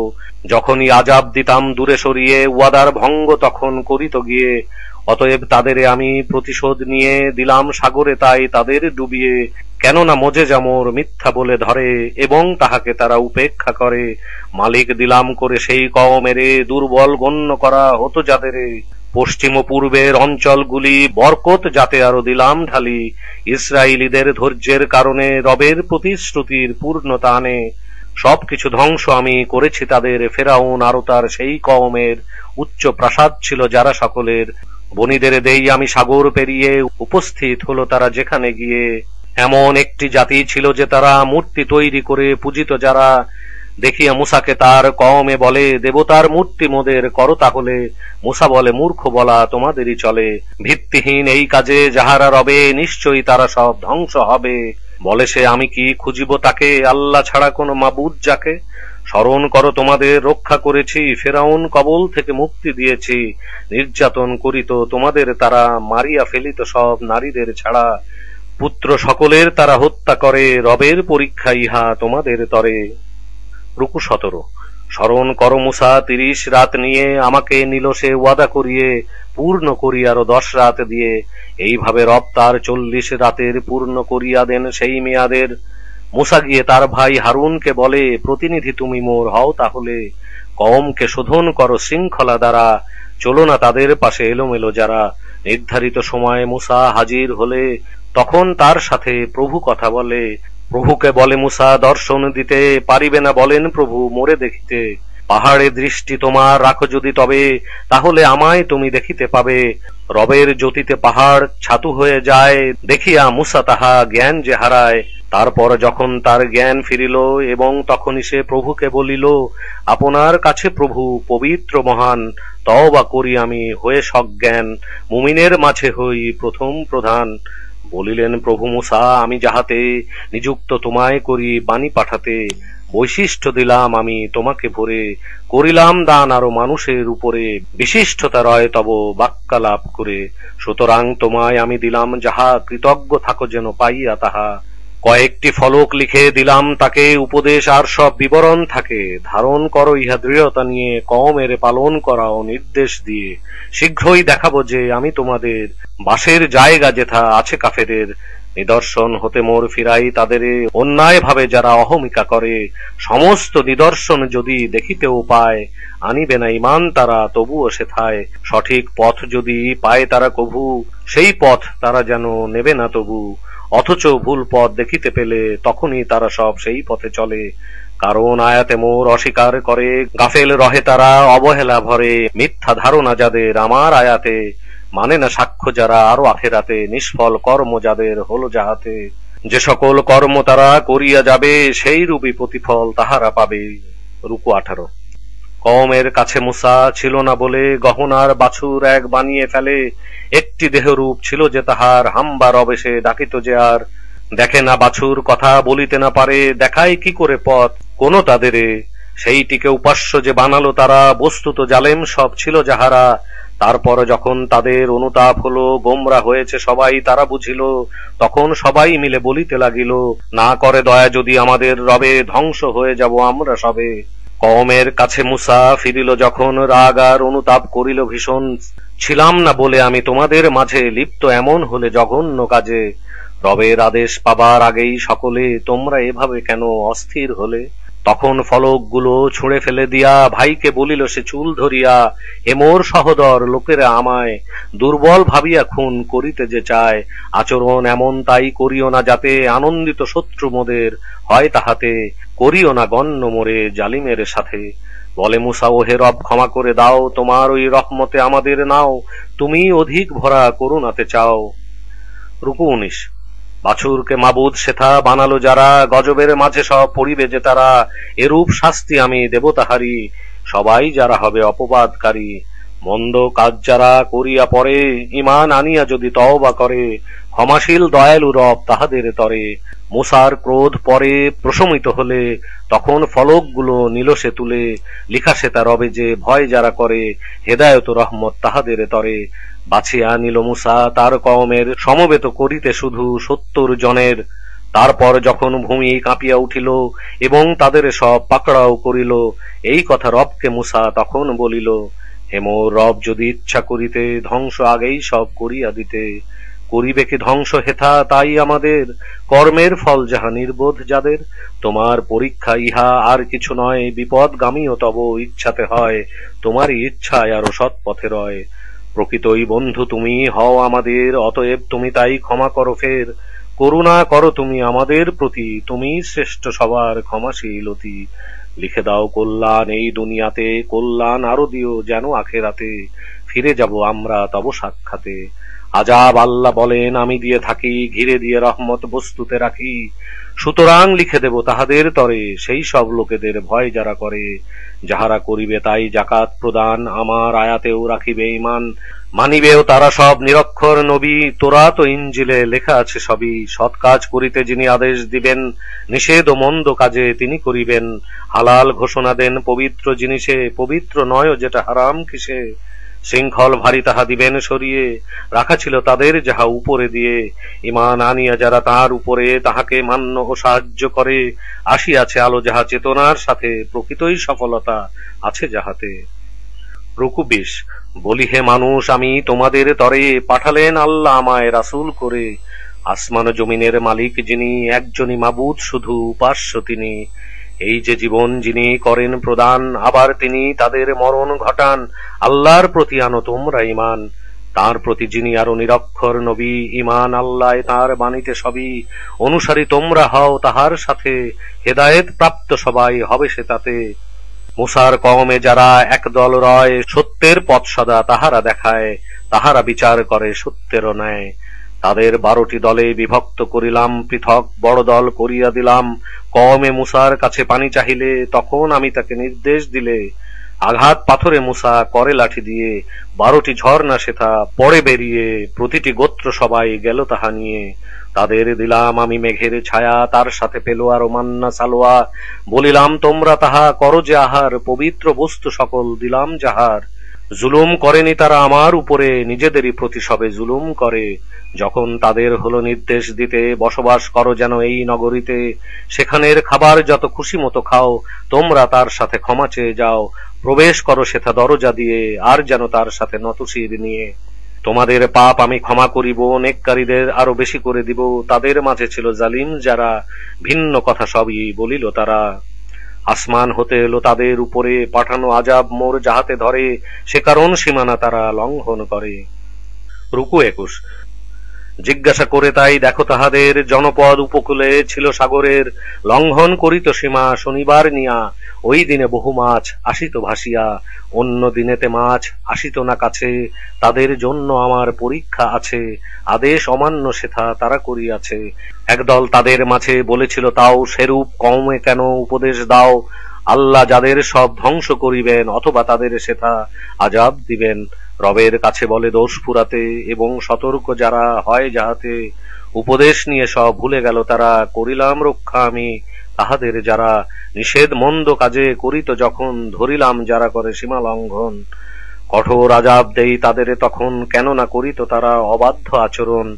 যখনই আজাব দিতাম দূরে সরিয়ে, ওয়াদার ভঙ্গ তখন করিত গিয়ে। অতএব তাদের আমি প্রতিশোধ নিয়ে, দিলাম সাগরে তাই তাদের ডুবিয়ে। কেননা মোজে জামর মিথ্যা বলে ধরে এবং তাহাকে তারা উপেক্ষা করে। মালিক দিলাম করে সেই কওমেরে দুর্বল গণ্য করা হতো যাদেরে। পশ্চিম ও পূর্বের অঞ্চলগুলি বরকত যাতে আরো দিলাম ঢালি। ইসরায়েলীদের ধৈর্যের কারণে রবের প্রতিশ্রুতির পূর্ণতা আনে। সবকিছু ধ্বংস আমি করেছি তাদের। ফেরাউন আরো তার সেই কওমের উচ্চ প্রাসাদ ছিল যারা সকলের। বনীদের দেই আমি সাগর পেরিয়ে, উপস্থিত হলো তারা যেখানে গিয়ে। এমন একটি জাতি ছিল যে তারা মূর্তি তৈরি করে পূজিত যারা। দেখিয়া মুসাকে তার কওমে বলে, দেবতার মূর্তি মোদের করো তাহলে। মুসা বলে, মূর্খ বলা তোমাদেরই চলে। ভিত্তিহীন এই কাজে যাহারা রবে, নিশ্চয়ই তারা সব ধ্বংস হবে। বলে সে, আমি কি খুঁজিব তাকে, আল্লাহ ছাড়া কোনো মাবুদ যাকে। স্মরণ করো তোমাদের রক্ষা করেছি, ফেরাউন কবল থেকে মুক্তি দিয়েছি। নির্যাতন করিত তোমাদের তারা, মারিয়া ফেলিত সব নারীদের ছাড়া। পুত্র সকলের তারা হত্যা করে, রবের পরীক্ষা ইহা তোমাদের তরে। রুকু 17। স্মরণ কর মুসা 30 রাত নিয়ে, আমাকে নিল সে ওয়াদা করিয়ে। পূর্ণ করি আরো 10 রাত দিয়ে। এইভাবে রব তার 40 রাতের পূর্ণ করিয়া দেন সেই মেয়াদের। মুসা গিয়ে তার ভাই হারুনকে বলে, প্রতিনিধি তুমি মোর হও তাহলে। কওমকে শোধন করো শৃঙ্খলা দ্বারা, চলো না তাদের পাশে এলোমেলো যারা। নির্ধারিত সময়ে মুসা হাজির হলে, তখন তার সাথে প্রভু কথা বলে। প্রভুকে বলে মুসা, দর্শন দিতে পারিবে না বলেন প্রভু, মোরে দেখিতে। পাহাড়ে দৃষ্টি তোমার রাখো যদি তবে, তাহলে আমায় তুমি দেখিতে পাবে। রবের জ্যোতিতে পাহাড় ছাতু হয়ে যায়, দেখিয়া মুসা তাহা জ্ঞান যে হারায়। তারপর যখন তার জ্ঞান ফিরিল এবং তখনই সে প্রভুকে বলিল, আপনার কাছে প্রভু পবিত্র মহান। তওবা করি আমি হয়ে সজ্ঞান, মুমিনের মাঝে হই প্রথম প্রধান। বলিলেন প্রভু মুসা, আমি যাহাতে নিযুক্ত তোমায় করি বাণী পাঠাতে। বৈশিষ্ট্য দিলাম আমি তোমাকে ভরে, করিলাম দান আরো মানুষের উপরে। বিশিষ্টতা রয় তব বাক্যালাপ করে, সুতরাং তোমায় আমি দিলাম যাহা, কৃতজ্ঞ থাকো যেন পাইয়া তাহা। কয়েকটি ফলক লিখে দিলাম তাকে, উপদেশ আর সব বিবরণ থাকে। ধারণ করো ইহা দৃঢ়তা নিয়ে, কওমের পালন করাও নির্দেশ দিয়ে। শীঘ্রই দেখাবো যে আমি তোমাদের, বাসের জায়গা যেথা আছে কাফেরের। নিদর্শন হতে মোর ফিরাই তাদের, অন্যায় ভাবে যারা অহমিকা করে। সমস্ত নিদর্শন যদি দেখিতেও পায়, আনিবে না ইমান তারা তবুও সেথায়। সঠিক পথ যদি পায় তারা কভু, সেই পথ তারা যেন নেবে না তবু। অথচ ভুল পথ দেখিতে পেলে, তখনই তারা সব সেই পথে চলে। কারণ আয়াতে মোর অস্বীকার করে, গাফেল রহে তারা অবহেলা ভরে। মিথ্যা ধারণা যাদের আমার আয়াতে, মানে না সাক্ষ্য যারা আরো আখেরাতে। নিষ্ফল কর্ম যাদের হলো যাহাতে, যে সকল কর্ম তারা করিয়া যাবে, সেই রূপী প্রতিফল তাহারা পাবে। রুকু 18। কওমের কাছে মুসা ছিল না বলে, গহনার বাছুর এক বানিয়ে ফেলে। একটি দেহরূপ ছিল যে তাহার, হাম্বা রবে সে ডাকিত যে আর। দেখে না বাছুর কথা বলিতে না পারে, দেখায় কি করে পথ কোন তাদেরে। সেইটিকে উপাস্য যে বানালো তারা, বস্তুত জালেম সব ছিল যাহারা। তারপর যখন তাদের অনুতাপ হলো, গোমরা হয়েছে সবাই তারা বুঝিল। তখন সবাই মিলে বলিতে লাগিল, না করে দয়া যদি আমাদের রবে, ধ্বংস হয়ে যাব আমরা সবে। কওমের কাছে মুসা ফিরিল যখন, রাগ আর অনুতাপ করিল ভীষণ। ছিলাম না বলে আমি তোমাদের মাঝে, লিপ্ত এমন হলে জঘন্য কাজে। রবের আদেশ পাবার আগেই সকলে, তোমরা এভাবে কেন অস্থির হলে। তখন ফলকগুলো ছুঁড়ে ফেলে দিয়া, ভাইকে বলিল সে চুল ধরিয়া, হে মোর সহোদর লোকেরা আমায় দুর্বল ভাবিয়া খুন করিতে যে চায়। আচরণ এমন তাই করিও না যাতে, আনন্দিত শত্রু মোদের হয় তাহাতে। করিও না গণ্য মোরে জালিমের সাথে। বলে মুসা, ও হে রব ক্ষমা করে দাও, তোমার ওই রহমতে আমাদের নাও। তুমি অধিক ভরা করুণাতে চাও। রুকু 19। বাছুরকে মাবুদ সেথা বানালো যারা, গজবের মাঝে সব পড়িবে যে তারা। এরূপ শাস্তি আমি দেব তাহারি, সবাই যারা হবে অপবাদকারী। মন্দ কাজ যারা করিয়া পরে, ঈমান আনিয়া যদি তওবা করে। ক্ষমাশীল দয়ালু রব তাহাদের তরে। মুসার ক্রোধ পরে প্রশমিত হলে, তখন ফলকগুলো নিল সে তুলে। লিখা সে তার রবে যে ভয় যারা করে, হেদায়ত রহমত তাহাদের তরে। বাছিয়া নিল মুসা তার কওমের, সমবেত করিতে শুধু 70 জনের। তারপর যখন ভূমি কাঁপিয়া উঠিল এবং তাদের সব পাকড়াও করিল, এই কথা রবকে মুসা তখন বলিল, হে মোর রব যদি ইচ্ছা করিতে, ধ্বংস আগেই সব করিয়া দিতে। করিবে কি ধ্বংস হেথা তাই আমাদের, কর্মের ফল যাহা নির্বোধ যাদের। তোমার পরীক্ষা ইহা আর কিছু নয়, বিপদগামীও তব ইচ্ছাতে হয়, তোমারই ইচ্ছায় আরো সৎ পথে রয়। প্রকৃতই বন্ধু তুমি হও আমাদের, অতএব তুমি তাই ক্ষমা করো ফের। করুণা করো তুমি আমাদের প্রতি, তুমি শ্রেষ্ঠ সবার ক্ষমাশীল অতি। লিখে দাও কল্যাণ এই দুনিয়াতে, কল্যাণ আরো দিও যেন আখেরাতে, ফিরে যাব আমরা তব সাক্ষাতে। আজাব আল্লাহ বলেন আমি দিয়ে থাকি, ঘিরে দিয়ে রহমত বস্তুতে রাখি। সুতরাং লিখে দেব তাহাদের তরে, সেই সব লোকেদের ভয় যারা করে। যাহারা করিবে তাই জাকাত প্রদান, আমার আয়াতেও রাখিবে ঈমান। মানিবেও তারা সব নিরক্ষর নবী, তোরাত ও ইনজিলে লেখা আছে সবই। সৎ কাজ করিতে যিনি আদেশ দিবেন, নিষেধ ও মন্দ কাজে তিনি করিবেন। হালাল ঘোষণা দেন পবিত্র জিনিসে, পবিত্র নয় যেটা হারাম কিসে। শৃঙ্খল ভারী তাহা দিবেন সরিয়ে, রাখা ছিল তাদের যাহা উপরে দিয়ে। ঈমান আনিয়া যারা তাহার উপরে, তাহাকে মান্য ও সাহায্য করে। আসিয়াছে আলো যাহা চেতনার সাথে, প্রকৃতই সফলতা আছে যাহাতে। রুকু 20। বলি হে মানুষ আমি তোমাদের তরে, পাঠালেন আল্লাহ আমায় রাসূল করে। আসমান ও জমিনের মালিক যিনি, একজনই মাবুদ শুধু উপাস্য তিনি। এই যে জীবন যিনি করেন প্রদান, আবার তিনি তাদের মরণ ঘটান। আল্লাহর প্রতি আনো তোমরা ঈমান, তার প্রতি যিনি আরো নিরক্ষর নবী। ঈমান আল্লাহ তার বাণীতে সবই, অনুসারী তোমরা হও তাহার সাথে। হেদায়েত প্রাপ্ত সবাই হবে সে তাতে। মুসার কওমে যারা একদল রয়, সত্যের পথ সদা তাহারা দেখায়। তাহারা বিচার করে সত্যেরও ন্যায়। তাদের 12টি দলে বিভক্ত করিলাম, পৃথক বড় দল করিয়া দিলাম। কওমে মুসার কাছে পানি চাহিলে, তখন আমি তাকে নির্দেশ দিলে। আঘাত পাথরে মুসা করে লাঠি দিয়ে, 12টি ঝর্ণা সেথা পড়ে বেরিয়ে। প্রতিটি গোত্র সবাই গেল তাহা নিয়ে। তাদের দিলাম আমি মেঘের ছায়া, তার সাথে পেল আরো মান্না সালোয়া। বলিলাম তোমরা তাহা করো যে আহার, পবিত্র বস্তু সকল দিলাম যাহার। জুলুম করেনি তারা আমার উপরে, নিজেদেরই প্রতি সবে জুলুম করে। যখন তাদের হলো নির্দেশ দিতে, বসবাস করো যেন এই নগরীতে। সেখানের খাবার যত খুশি মতো খাও, তোমরা তার সাথে ক্ষমা চেয়ে যাও। প্রবেশ করো সেথা দরজা দিয়ে, আর যেন তার সাথে নতশির নিয়ে। তোমাদের পাপ আমি ক্ষমা করিব, নেককারীদের আরো বেশি করে দিব। তাদের মাঝে ছিল জালিম যারা, ভিন্ন কথা সবই বলিল তারা। আসমান হতে এলো তাদের উপরে, পাঠানো আজাব মোর যাহাতে ধরে। সে কারণ সীমানা তারা লঙ্ঘন করে। রুকু 21। জিজ্ঞাসা করে তাই দেখো তাহাদের, জনপদ উপকূলে ছিল সাগরের। লঙ্ঘন করিত সীমা শনিবার নিয়া, ওই দিনে বহু মাছ আসিত ভাসিয়া। অন্য দিনেতে মাছ আসিত না কাছে, তাদের জন্য আমার পরীক্ষা আছে। আদেশ অমান্য সেথা তারা করিয়াছে। একদল তাদের মাঝে বলেছিল তাও, সেরূপ কওমে কেন উপদেশ দাও। আল্লাহ যাদের সব ধ্বংস করিবেন, অথবা তাদের সেথা আজাব দিবেন। রবের কাছে বলে দোষ ফুরাতে, এবং সতর্ক যারা হয় যাহাতে। উপদেশ নিয়ে সব ভুলে গেল তারা, করিলাম রক্ষা আমি তাহাদের যারা। নিষেধ মন্দ কাজে করিত যখন, ধরিলাম যারা করে সীমা লঙ্ঘন। কঠোর আজাব দেই তাদের তখন, কেন না করিত তারা অবাধ্য আচরণ।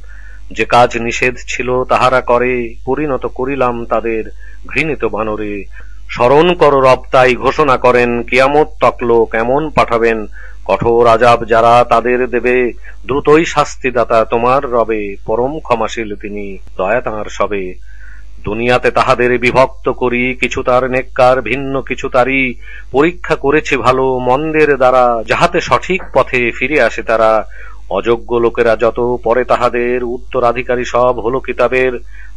যে কাজ নিষেধ ছিল তাহারা করে, পরিণত করিলাম তাদের ঘৃণিত বানরে। স্মরণ করো রব তাই ঘোষণা করেন, কিয়ামত তকলো কেমন পাঠাবেন। কঠোর আজাব যারা তাদের দেবে, দ্রুতই শাস্তিদাতা তোমার রবে। পরম ক্ষমাশীল তিনি, দয়া তাঁর সবে। দুনিয়াতে তাহাদের বিভক্ত করি, কিছু তার নেককার ভিন্ন কিছু তারই। পরীক্ষা করেছি ভালো মন্দের দ্বারা, যাহাতে সঠিক পথে ফিরে আসে তারা। অযোগ্য লোকেরা যত পরে তাহাদের, উত্তরাধিকারী সব হলো কিতাবের।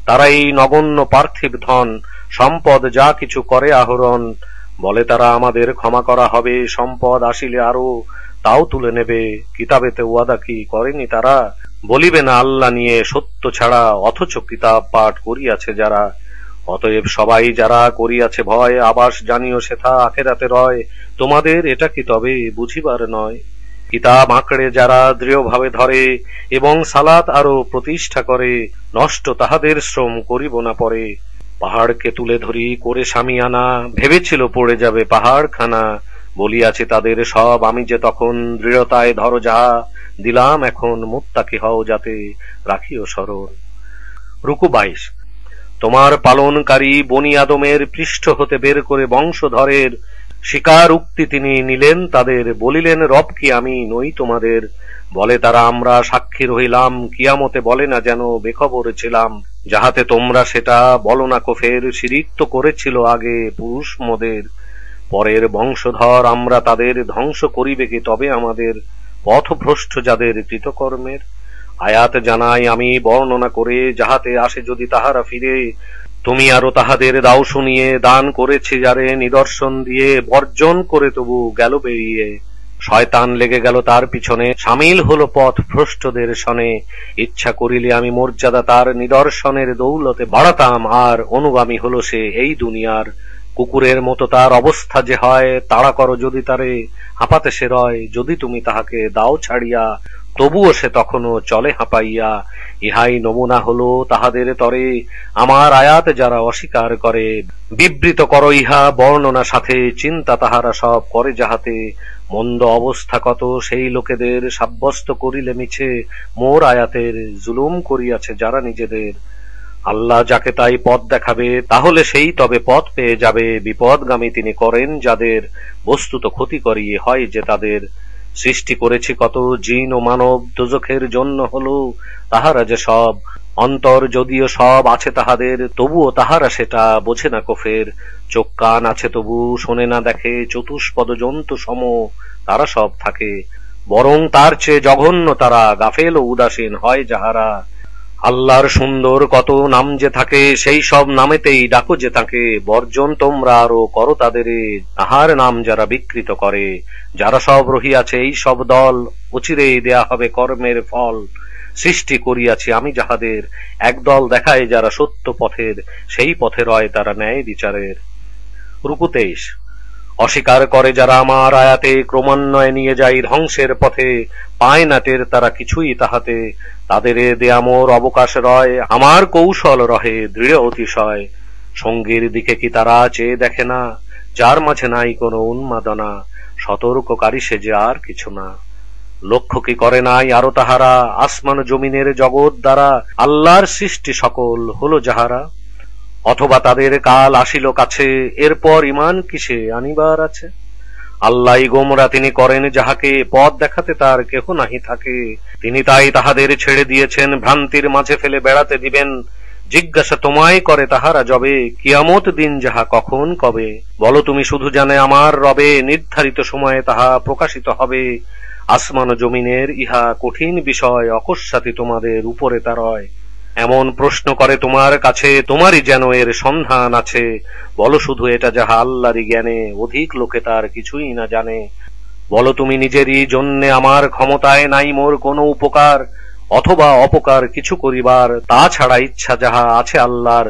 তারাই নগণ্য পার্থিব ধন, সম্পদ যা কিছু করে আহরণ। বলে তারা আমাদের ক্ষমা করা হবে, সম্পদ আসিলে আরো তাও তুলে নেবে। কিতাবেতে ওয়াদা কি করেনি তারা, বলিবে না আল্লাহ নিয়ে সত্য ছাড়া। অথচ কিতাব পাঠ করিয়াছে যারা। অতএব সবাই যারা করিয়াছে ভয়, আবাস জানিও সেথা আখেরাতে রয়। তোমাদের এটা কি তবে বুঝিবার নয়। কিতাব আঁকড়ে যারা দৃঢ়ভাবে ধরে, এবং সালাত আরো প্রতিষ্ঠা করে। নষ্ট তাহাদের শ্রম করিব না পরে। পাহাড়কে তুলে ধরি করে সামিয়ানা, ভেবেছিল পড়ে যাবে পাহাড় খানা। বলিয়াছে তাদের সব আমি যে তখন, দৃঢ়তায় ধরো যাহা দিলাম এখন। মুত্তাকি হও যাতে রাখিও স্মরণ। রুকু 22। তোমার পালনকারী বনি আদমের পৃষ্ঠ হতে বের করে বংশধরের। স্বীকার উক্তি তিনি নিলেন তাদের, বলিলেন রব কি আমি নই তোমাদের। বলে তারা, আমরা সাক্ষী রহিলাম, কিয়ামতে বলে না যেন বেখবর ছিলাম। যাহাতে তোমরা সেটা বলো না কুফর, শিরিক তো করেছিল আগে পুরুষ মোদের। পরের বংশধর আমরা তাদের ধ্বংস করিবে কি তবে আমাদের, পথভ্রষ্ট যাদের কৃতকর্মের। আয়াত জানাই আমি বর্ণনা করে, যাহাতে আসে যদি তাহারা ফিরে। তুমি আরো তাহাদের দাও শুনিয়ে, দান করেছে যারে নিদর্শন দিয়ে, বর্জন করে তবু গেল বেরিয়ে। শয়তান লেগে গেল তার পিছনে, সামিল হলো পথ ভ্রষ্টদের সনে। ইচ্ছা করিলে আমি মর্যাদা তার নিদর্শনের দৌলতে বাড়াতাম, আর অনুগামী হলো সে এই দুনিয়ার। কুকুরের মতো তার অবস্থা যে হয়, তাড়া করো যদি তারে, হাঁপাতে সে রয়। যদি তুমি তাহাকে দাও ছাড়িয়া, তবুও সে তখনও চলে হাঁপাইয়া। ইহাই নমুনা হলো তাহাদের তরে, আমার আয়াত যারা অস্বীকার করে। বিবৃত করো ইহা বর্ণনা সাথে, চিন্তা তাহারা সব করে যাহাতে। মন্দ অবস্থা কত সেই লোকেদের, সাব্যস্ত করিলে মিছে মোর আয়াতের। জুলুম করিয়াছে যারা নিজেদের, আল্লাহ যাকে তাই পথ দেখাবে, তাহলে সেই তবে পথ পেয়ে যাবে। বিপদগামী তিনি করেন যাদের, বস্তুত ক্ষতি করিয়ে হয় যে তাদের। সৃষ্টি করেছি কত জিন ও মানব, দোজখের জন্য হলো তাহারা যে সব। অন্তর যদিও সব আছে তাহাদের, তবুও তাহারা সেটা বোঝে না কুফর। চোখ কান আছে তবু শোনে না দেখে, চতুষ্পদ জন্তু সম তারা সব থাকে। বরং তার চেয়ে জঘন্য তারা, গাফেল ও উদাসীন হয় যাহারা। আল্লাহর সুন্দর কত নাম যে থাকে, সেই সব নামেতেই ডাকো যে তাকে। বর্জন তোমরা আরো করো তাদের, তাহার নাম যারা বিকৃত করে। যারা সব রহিয়াছে এই সব দল, অচিরেই দেয়া হবে কর্মের ফল। সৃষ্টি করিয়াছি আমি যাহাদের, একদল দেখায় যারা সত্য পথের, সেই পথে রয় তারা ন্যায় বিচারের। রুকু 23। অস্বীকার করে যারা আমার আয়াতে, ক্রমান্বয়ে নিয়ে যাই ধ্বংসের পথে। পায় না টের তারা কিছুই তাহাতে, তাদের দেয়া মোর অবকাশ রয়, আমার কৌশল রহে দৃঢ় অতিশয়। সঙ্গীর দিকে কি তারা চেয়ে দেখে না, যার মাঝে নাই কোনো উন্মাদনা। সতর্ককারী সে যে আর কিছু না, লক্ষ্য কি করে নাই আরো তাহারা। আসমান জমিনের জগৎ দ্বারা, আল্লাহর সৃষ্টি সকল হলো যাহারা। অথবা তাদের কাল আসিল কাছে, এরপর ইমান কিসে আনিবার আছে। আল্লাহ গোমরা তিনি করেন যাহাকে, পথ দেখাতে তার কেহ নাহি থাকে। তিনি তাই তাহাদের ছেড়ে দিয়েছেন, ভ্রান্তির মাঝে ফেলে বেড়াতে দিবেন। জিজ্ঞাসা তোমায় করে তাহারা যবে, কিয়ামত দিন যাহা কখন কবে। বলো তুমি শুধু জানে আমার রবে, নির্ধারিত সময়ে তাহা প্রকাশিত হবে। আসমান জমিনের ইহা কঠিন বিষয়, অকস্মাৎই তোমাদের উপরে তা রয়। এমন প্রশ্ন করে তোমার কাছে, তোমারই যেন এর সন্ধান আছে। বলো শুধু এটা যাহা আল্লাহরই জ্ঞানে, অধিক লোকে তার কিছুই না জানে। বলো তুমি নিজেরই জন্যে আমার ক্ষমতায় নাই মোর কোনো উপকার, অথবা অপকার কিছু করিবার। তা ছাড়া ইচ্ছা যাহা আছে আল্লাহর,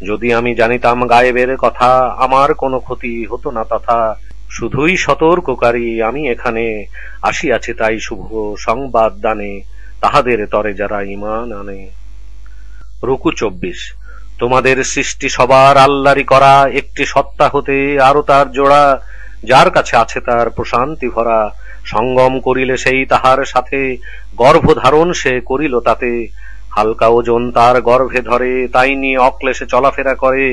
যদি আমি জানিতাম গায়েবের কথা, আমার কোনো ক্ষতি হতো না তথা। শুধুই সতর্ককারী আমি এখানে, আসিয়াছি তাই শুভ সংবাদ দানে, তাহাদের তরে যারা ঈমান আনে। রুকু 24। তোমাদের সৃষ্টি সবার আল্লাহরই করা, একটি সত্তা হতে আরো তার জোড়া। যার কাছে আছে তার প্রশান্তি ভরা, সঙ্গম করিলে সেই তাহার সাথে। গর্ভধারণ সে করিল তাতে, হালকা ওজন তার গর্ভে ধরে, তাই নিয়ে অক্লেশে চলাফেরা করে।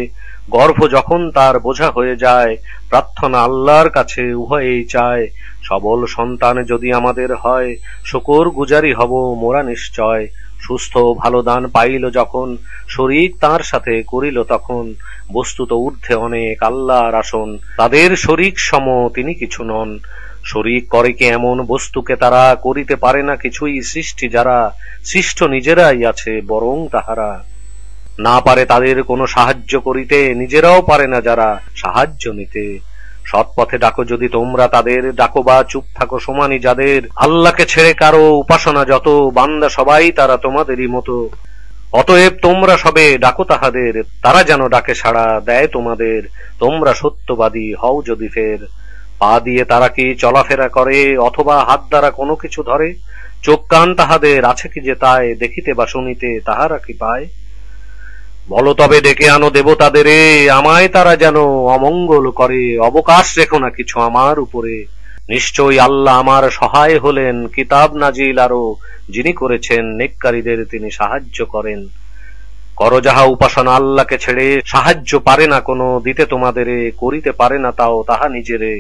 গর্ভ যখন তার বোঝা হয়ে যায়, প্রার্থনা আল্লাহর কাছে উভয়েই চায়। সবল সন্তান যদি আমাদের হয়, শুকর গুজারি হব মোরা নিশ্চয়। সুস্থ ভালো দান পাইল যখন, শরীক তার সাথে করিল তখন। বস্তুত ঊর্ধ্বে অনেক আল্লাহর আসন, তাদের শরীক সম তিনি কিছু নন। শরীক করে কি এমন বস্তুকে তারা, করিতে পারে না কিছুই সৃষ্টি যারা। সৃষ্ট নিজেরাই আছে বরং তাহারা, না পারে তাদের কোনো সাহায্য করিতে, নিজেরাও পারে না যারা সাহায্য নিতে। সৎপথে ডাকো যদি তোমরা তাদের, ডাকো বা চুপ থাকো সমানই যাদের। আল্লাহকে ছেড়ে কারো উপাসনা যত, বান্দা সবাই তারা তোমাদেরই মতো। অতএব তোমরা সবে ডাকো তাহাদের, তারা যেন ডাকে সাড়া দেয় তোমাদের। তোমরা সত্যবাদী হও যদি ফের। পা দিয়ে তারা কি চলাফেরা করে, অথবা হাত দ্বারা কোনো কিছু ধরে। চোখ কান তাহাদের আছে কি যে তাই, দেখিতে বা শুনিতে তাহারা কি পায়। বলো তবে ডেকে আনো দেবতাদের, আমায় তারা যেন অমঙ্গল করে। অবকাশ রেখো না কিছু আমার উপরে, নিশ্চয়ই আল্লাহ আমার সহায় হলেন। কিতাব নাজিল আরো যিনি করেছেন, নেককারীদের তিনি সাহায্য করেন। করো যাহা উপাসনা আল্লাহকে ছেড়ে, সাহায্য পারে না কোনো দিতে তোমাদের, করিতে পারে না তাও তাহা নিজেরে।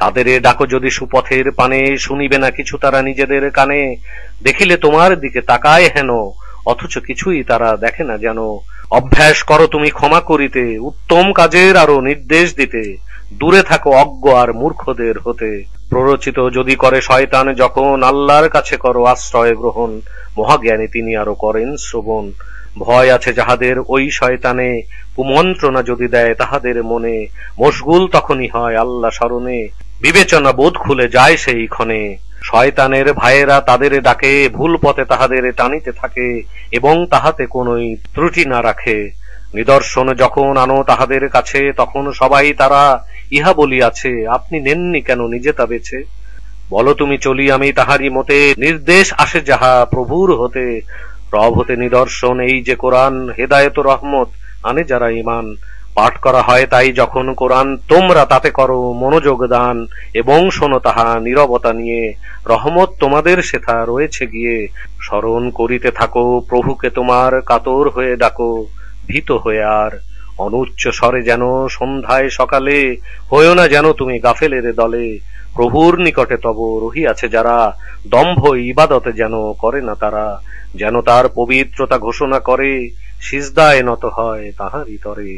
তাদের ডাকো যদি সুপথের পানে, শুনিবে না কিছু তারা নিজেদের কানে। দেখিলে তোমার দিকে তাকায় হেন, অথচ কিছুই তারা দেখে না যেন। অভ্যাস করো তুমি ক্ষমা করিতে, উত্তম কাজের আরো নির্দেশ দিতে। দূরে থাকো অজ্ঞ আর মূর্খদের হতে। প্ররোচিত যদি করে শয়তান যখন, আল্লাহর কাছে করো আশ্রয় গ্রহণ। মহাজ্ঞানী তিনি আরো করেন শ্রবণ। ভয় আছে যাহাদের ওই শয়তানে, কুমন্ত্রণা যদি দেয় তাহাদের মনে। মশগুল তখনই হয় আল্লাহ স্মরণে, বিবেচনা বোধ খুলে যায় সেই ক্ষণে। শয়তানের ভাইয়েরা তাদের ডাকে, ভুল পথে তাহাদের টানিতে থাকে, এবং তাহাতে কোনই ত্রুটি না রাখে। নিদর্শন যখন আনো তাহাদের কাছে, তখন সবাই তারা ইহা বলিয়াছে, আপনি নেননি কেন নিজে তা বেছে। বলো তুমি চলি আমি তাহারি মতে, নির্দেশ আসে যাহা প্রভুর হতে। রব হতে নিদর্শন এই যে কোরআন, হেদায়েত রহমত আনে যারা ঈমান। পাঠ করা হয় তাই যখন কোরআন, তোমরা তাতে করো মনোযোগ দান, এবং শোনো তাহা নীরবতা নিয়ে। রহমত তোমাদের সেথা রয়েছে গিয়ে। স্মরণ করিতে থাকো প্রভুকে তোমার, কাতর হয়ে ডাকো ভীত হয়ে আর। অনুচ্চ স্বরে যেন সন্ধ্যায় সকালে, হয়েও না যেন তুমি গাফেলের দলে। প্রভুর নিকটে তব রহিয়াছে যারা, দম্ভ ইবাদতে যেন করে না তারা। যেন তার পবিত্রতা ঘোষণা করে, সিজদায় নত হয় তাহারই তরে।